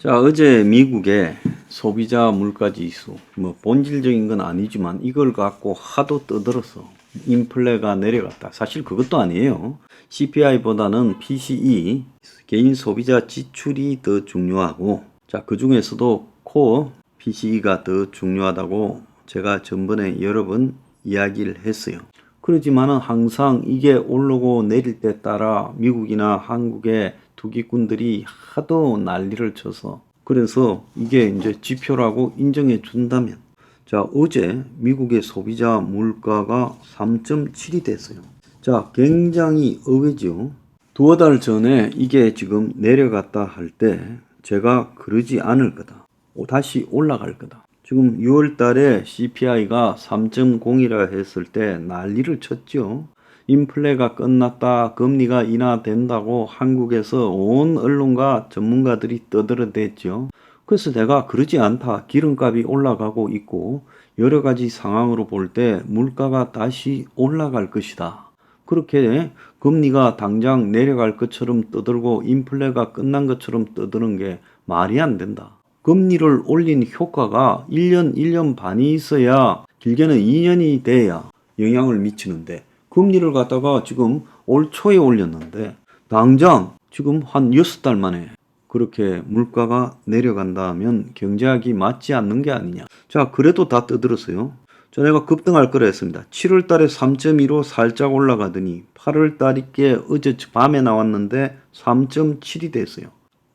자, 어제 미국의 소비자 물가지수, 본질적인 건 아니지만 이걸 갖고 하도 떠들어서 인플레가 내려갔다. 사실 그것도 아니에요. CPI보다는 PCE, 개인 소비자 지출이 더 중요하고, 자, 그 중에서도 코어 PCE가 더 중요하다고 제가 전번에 여러 번 이야기를 했어요. 그렇지만은 항상 이게 오르고 내릴 때 따라 미국이나 한국의 투기꾼들이 하도 난리를 쳐서 그래서 이게 이제 지표라고 인정해 준다면 자, 어제 미국의 소비자 물가가 3.7이 됐어요. 자, 굉장히 의외죠. 두어 달 전에 이게 지금 내려갔다 할 때 제가 그러지 않을 거다. 다시 올라갈 거다. 지금 6월 달에 CPI가 3.0이라 했을 때 난리를 쳤죠. 인플레가 끝났다, 금리가 인하된다고 한국에서 온 언론과 전문가들이 떠들어댔죠. 그래서 내가 그러지 않다. 기름값이 올라가고 있고 여러 가지 상황으로 볼 때 물가가 다시 올라갈 것이다. 그렇게 금리가 당장 내려갈 것처럼 떠들고 인플레가 끝난 것처럼 떠드는 게 말이 안 된다. 금리를 올린 효과가 1년, 1년 반이 있어야 길게는 2년이 돼야 영향을 미치는데 금리를 갖다가 지금 올 초에 올렸는데 당장 지금 한 6달 만에 그렇게 물가가 내려간다 하면 경제학이 맞지 않는 게 아니냐. 자, 그래도 다 떠들었어요. 자, 내가 급등할 거라 했습니다. 7월 달에 3.2로 살짝 올라가더니 8월 달에 어제 밤에 나왔는데 3.7이 됐어요.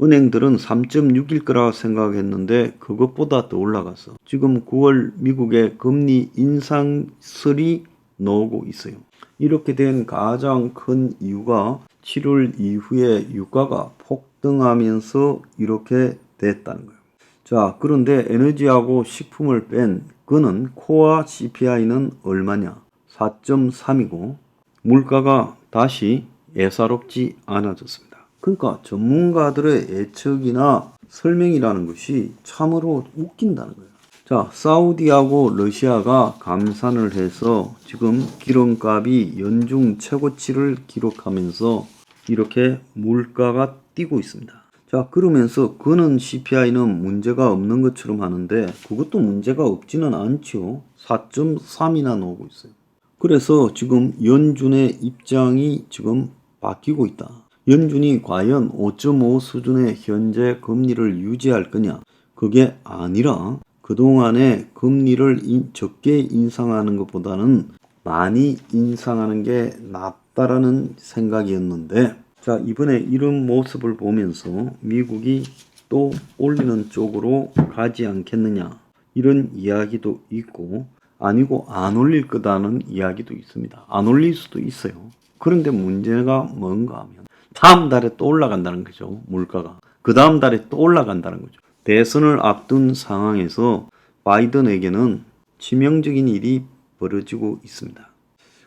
은행들은 3.6일 거라 생각했는데 그것보다 더 올라갔어. 지금 9월 미국의 금리 인상설이 나오고 있어요. 이렇게 된 가장 큰 이유가 7월 이후에 유가가 폭등하면서 이렇게 됐다는 거예요. 자, 그런데 에너지하고 식품을 뺀 그는 코어 CPI는 얼마냐? 4.3이고 물가가 다시 예사롭지 않아졌습니다. 그러니까 전문가들의 예측이나 설명이라는 것이 참으로 웃긴다는 거예요. 자, 사우디하고 러시아가 감산을 해서 지금 기름값이 연중 최고치를 기록하면서 이렇게 물가가 뛰고 있습니다. 자, 그러면서 그는 CPI는 문제가 없는 것처럼 하는데 그것도 문제가 없지는 않죠. 4.3이나 나오고 있어요. 그래서 지금 연준의 입장이 지금 바뀌고 있다. 연준이 과연 5.5 수준의 현재 금리를 유지할 거냐? 그게 아니라 그동안에 금리를 적게 인상하는 것보다는 많이 인상하는 게 낫다라는 생각이었는데 자, 이번에 이런 모습을 보면서 미국이 또 올리는 쪽으로 가지 않겠느냐 이런 이야기도 있고 아니고 안 올릴 거다는 이야기도 있습니다. 안 올릴 수도 있어요. 그런데 문제가 뭔가 하면 다음 달에 또 올라간다는 거죠. 물가가. 그 다음 달에 또 올라간다는 거죠. 대선을 앞둔 상황에서 바이든에게는 치명적인 일이 벌어지고 있습니다.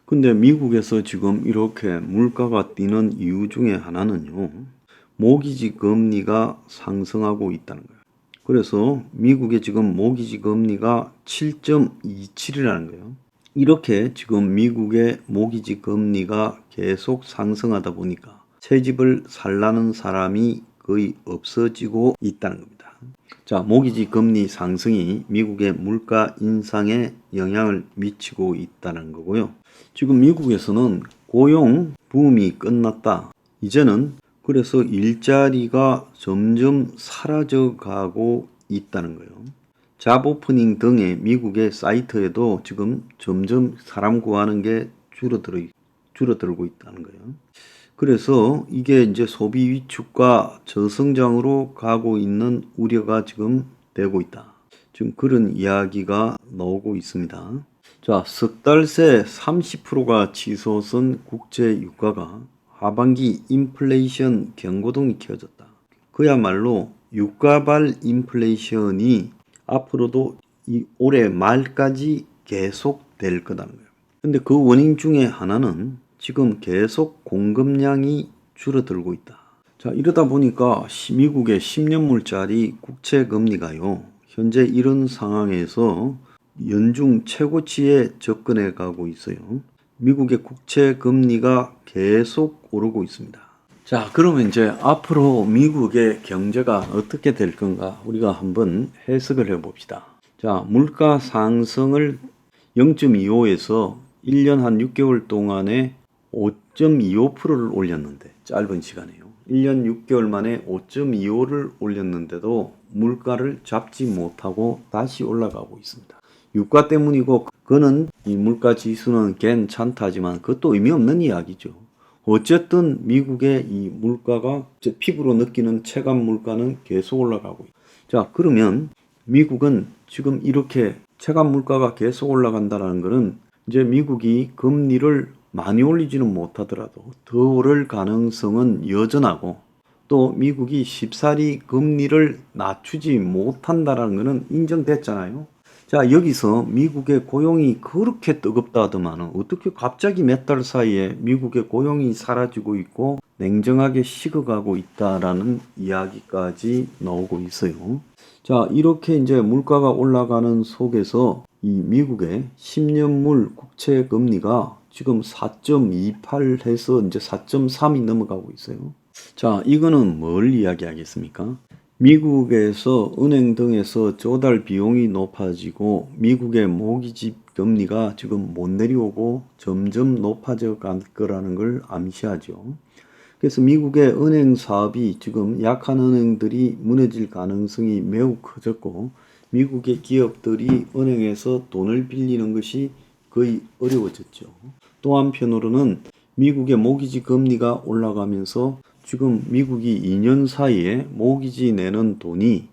근데 미국에서 지금 이렇게 물가가 뛰는 이유 중에 하나는요. 모기지 금리가 상승하고 있다는 거예요. 그래서 미국의 지금 모기지 금리가 7.27이라는 거예요. 이렇게 지금 미국의 모기지 금리가 계속 상승하다 보니까 새 집을 살라는 사람이 거의 없어지고 있다는 겁니다. 자, 모기지 금리 상승이 미국의 물가 인상에 영향을 미치고 있다는 거고요. 지금 미국에서는 고용 붐이 끝났다. 이제는 그래서 일자리가 점점 사라져 가고 있다는 거예요. 잡 오프닝 등의 미국의 사이트에도 지금 점점 사람 구하는 게 줄어들고 있다는 거예요. 그래서 이게 이제 소비 위축과 저성장으로 가고 있는 우려가 지금 되고 있다. 지금 그런 이야기가 나오고 있습니다. 자, 석 달 새 30%가 치솟은 국제 유가가 하반기 인플레이션 경고등이 켜졌다. 그야말로 유가발 인플레이션이 앞으로도 이 올해 말까지 계속 될 거다는 거예요. 근데 그 원인 중에 하나는 지금 계속 공급량이 줄어들고 있다. 자, 이러다 보니까 미국의 10년물짜리 국채 금리가요. 현재 이런 상황에서 연중 최고치에 접근해 가고 있어요. 미국의 국채 금리가 계속 오르고 있습니다. 자, 그러면 이제 앞으로 미국의 경제가 어떻게 될 건가 우리가 한번 해석을 해봅시다. 자, 물가 상승을 0.25에서 1년 한 6개월 동안에 5.25%를 올렸는데, 짧은 시간에요. 1년 6개월 만에 5.25를 올렸는데도 물가를 잡지 못하고 다시 올라가고 있습니다. 유가 때문이고, 그거는 이 물가 지수는 괜찮다지만 그것도 의미 없는 이야기죠. 어쨌든 미국의 이 물가가 피부로 느끼는 체감 물가는 계속 올라가고 있다. 자, 그러면 미국은 지금 이렇게 체감 물가가 계속 올라간다는 것은 이제 미국이 금리를 많이 올리지는 못하더라도 더 오를 가능성은 여전하고, 또 미국이 쉽사리 금리를 낮추지 못한다는 것은 인정됐잖아요. 자, 여기서 미국의 고용이 그렇게 뜨겁다 하더만은 어떻게 갑자기 몇 달 사이에 미국의 고용이 사라지고 있고 냉정하게 식어가고 있다라는 이야기까지 나오고 있어요. 자, 이렇게 이제 물가가 올라가는 속에서 이 미국의 10년물 국채 금리가 지금 4.28 해서 이제 4.3이 넘어가고 있어요. 자, 이거는 뭘 이야기하겠습니까? 미국에서 은행 등에서 조달 비용이 높아지고 미국의 모기집 금리가 지금 못 내려오고 점점 높아져 갈 거라는 걸 암시하죠. 그래서 미국의 은행 사업이 지금 약한 은행들이 무너질 가능성이 매우 커졌고, 미국의 기업들이 은행에서 돈을 빌리는 것이 거의 어려워졌죠. 또 한편으로는 미국의 모기지 금리가 올라가면서 지금 미국이 2년 사이에 모기지 내는 돈이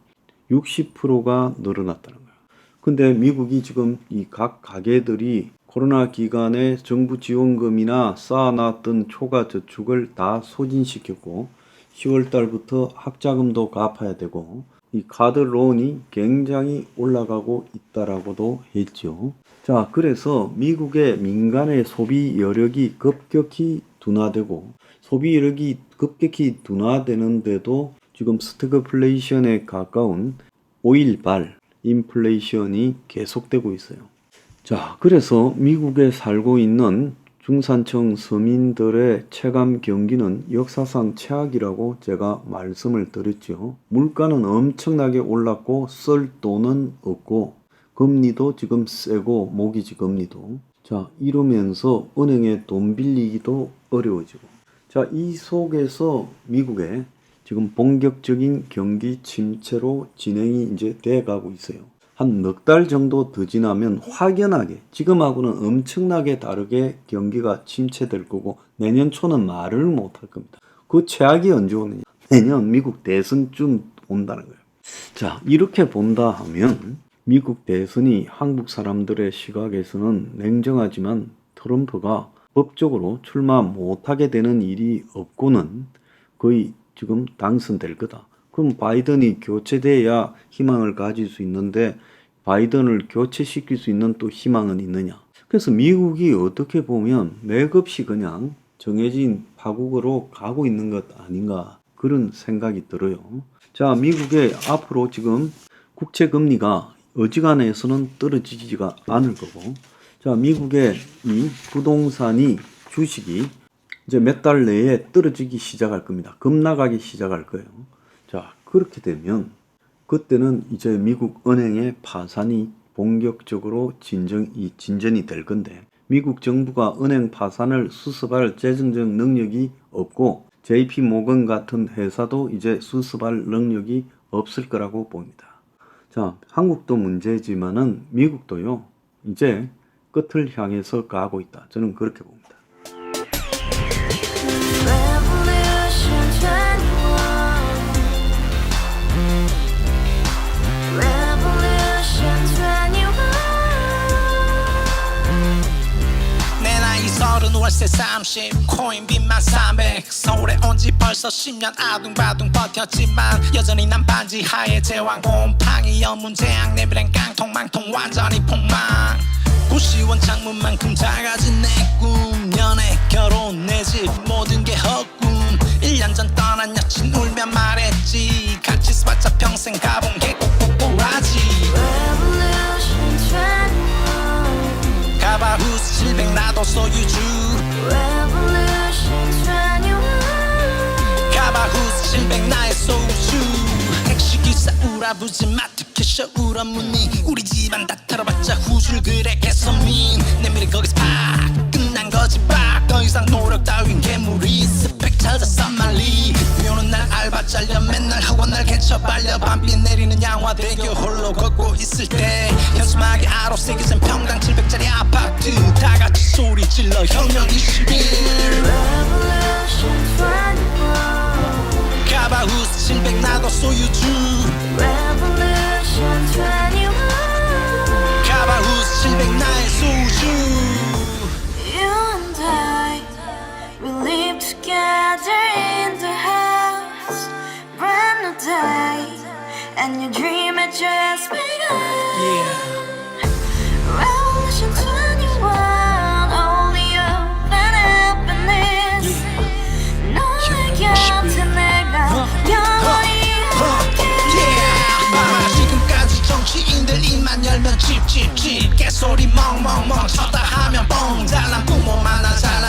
60%가 늘어났다는 거예요. 근데 미국이 지금 이 각 가게들이 코로나 기간에 정부 지원금이나 쌓아놨던 초과 저축을 다 소진시켰고, 10월 달부터 학자금도 갚아야 되고, 이 카드 론이 굉장히 올라가고 있다라고도 했죠. 자, 그래서 미국의 민간의 소비 여력이 급격히 둔화되고, 소비 여력이 급격히 둔화되는데도 지금 스태그플레이션에 가까운 5일발 인플레이션이 계속되고 있어요. 자, 그래서 미국에 살고 있는 중산층 서민들의 체감 경기는 역사상 최악이라고 제가 말씀을 드렸죠. 물가는 엄청나게 올랐고 쓸 돈은 없고 금리도 지금 세고 모기지 금리도. 자, 이러면서 은행에 돈 빌리기도 어려워지고. 자, 이 속에서 미국의 지금 본격적인 경기 침체로 진행이 이제 돼 가고 있어요. 한 넉 달 정도 더 지나면 확연하게, 지금하고는 엄청나게 다르게 경기가 침체될 거고, 내년 초는 말을 못 할 겁니다. 그 최악이 언제 오느냐? 내년 미국 대선쯤 온다는 거예요. 자, 이렇게 본다 하면 미국 대선이 한국 사람들의 시각에서는 냉정하지만 트럼프가 법적으로 출마 못하게 되는 일이 없고는 거의 지금 당선될 거다. 그럼 바이든이 교체돼야 희망을 가질 수 있는데 바이든을 교체시킬 수 있는 또 희망은 있느냐. 그래서 미국이 어떻게 보면 맥없이 그냥 정해진 파국으로 가고 있는 것 아닌가, 그런 생각이 들어요. 자, 미국의 앞으로 지금 국채 금리가 어지간해서는 떨어지지가 않을 거고, 자, 미국의 이 부동산이, 주식이 이제 몇 달 내에 떨어지기 시작할 겁니다. 급락하기 시작할 거예요. 자, 그렇게 되면 그때는 이제 미국 은행의 파산이 본격적으로 진전이 될 건데, 미국 정부가 은행 파산을 수습할 재정적 능력이 없고 JP 모건 같은 회사도 이제 수습할 능력이 없을 거라고 봅니다. 자, 한국도 문제지만은 미국도요, 이제 끝을 향해서 가고 있다. 저는 그렇게 봅니다. 월세 30 코인 빚만 300 서울에 온 지 벌써 10년 아둥바둥 버텼지만 여전히 난 반지 하에 제왕 곰팡이 연문제약 내비랑 깡통망통 완전히 폭망 90원 창문만큼 작아진 내 꿈 연애 결혼 내 집 모든 게 헛꿈 1년 전 떠난 여친 울며 말했지 같이 써봤자 평생 가본 게 꼭꼭꼭라지 가바후스 700 나도 소유주 Revolution 21 카바후스 700 나의 소주 택시기사 우라부지 마트캐셔 울어무니 우리 집안 다 털어봤자 후줄 그래 개선민 내 미래 거기서 팍 끝난 거지 팍더 이상 노력 따윈 괴물이 스펙 찾아 싼말리 비오는 날 알바 잘려 맨날 학원 날 개쳐 발려 밤비 내리는 양화대교 홀로 걷고 있을 때 현수막에 아로 새겨진 평당 700짜리 아파트 다같이 소리 질러 혁명 21 Revolution 21 카바후스 700 나도 소유주 Revolution 21 카바후스 700 나의 소주 You and I, we live together in the house. Brand new day, and your dream had just begun. Yeah. Revolution 21, only hope and happiness. 너의 곁에 내가 영원히 Yeah. 지금까지 정치인들 입만 열면 찝찝찝 개소리 멍멍멍 쳤다 하면 뻥 잘난 부모 만나 잘난